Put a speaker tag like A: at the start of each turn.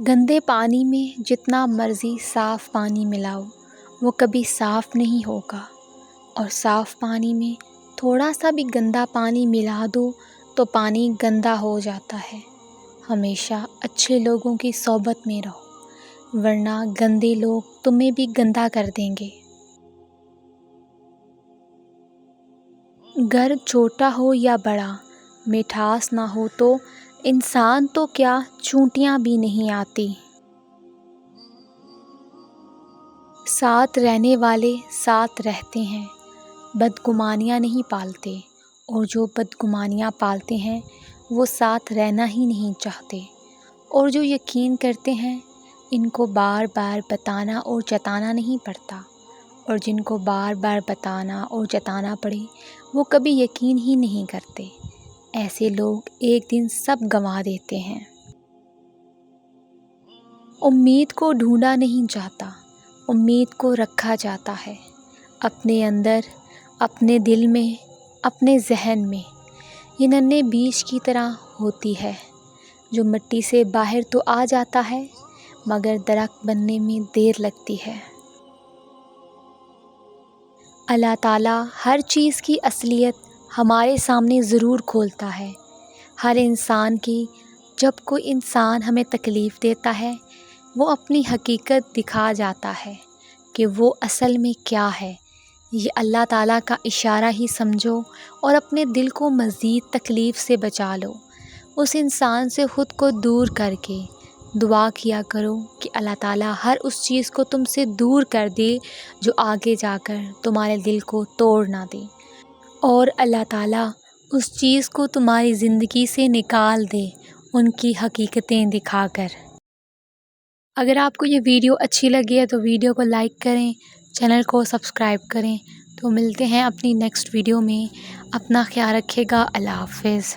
A: گندے پانی میں جتنا مرضی صاف پانی ملاؤ وہ کبھی صاف نہیں ہوگا، اور صاف پانی میں تھوڑا سا بھی گندا پانی ملا دو تو پانی گندا ہو جاتا ہے۔ ہمیشہ اچھے لوگوں کی صحبت میں رہو، ورنہ گندے لوگ تمہیں بھی گندا کر دیں گے۔ گھر چھوٹا ہو یا بڑا، مٹھاس نہ ہو تو انسان تو کیا چونٹیاں بھی نہیں آتی۔ ساتھ رہنے والے ساتھ رہتے ہیں، بدگمانیاں نہیں پالتے، اور جو بدگمانیاں پالتے ہیں وہ ساتھ رہنا ہی نہیں چاہتے، اور جو یقین کرتے ہیں ان کو بار بار بتانا اور جتانا نہیں پڑتا، اور جن کو بار بار بتانا اور جتانا پڑے وہ کبھی یقین ہی نہیں کرتے۔ ایسے لوگ ایک دن سب گنوا دیتے ہیں۔ امید کو ڈھونڈا نہیں جاتا، امید کو رکھا جاتا ہے، اپنے اندر، اپنے دل میں، اپنے ذہن میں۔ یہ ننھے بیج کی طرح ہوتی ہے جو مٹی سے باہر تو آ جاتا ہے مگر درخت بننے میں دیر لگتی ہے۔ اللہ تعالیٰ ہر چیز کی اصلیت ہمارے سامنے ضرور کھولتا ہے۔ ہر انسان کی، جب کوئی انسان ہمیں تکلیف دیتا ہے وہ اپنی حقیقت دکھا جاتا ہے کہ وہ اصل میں کیا ہے۔ یہ اللہ تعالیٰ کا اشارہ ہی سمجھو اور اپنے دل کو مزید تکلیف سے بچا لو۔ اس انسان سے خود کو دور کر کے دعا کیا کرو کہ اللہ تعالیٰ ہر اس چیز کو تم سے دور کر دے جو آگے جا کر تمہارے دل کو توڑ نہ دے، اور اللہ تعالیٰ اس چیز کو تمہاری زندگی سے نکال دے ان کی حقیقتیں دکھا کر۔ اگر آپ کو یہ ویڈیو اچھی لگی ہے تو ویڈیو کو لائک کریں، چینل کو سبسکرائب کریں۔ تو ملتے ہیں اپنی نیکسٹ ویڈیو میں۔ اپنا خیال رکھیے گا۔ اللہ حافظ۔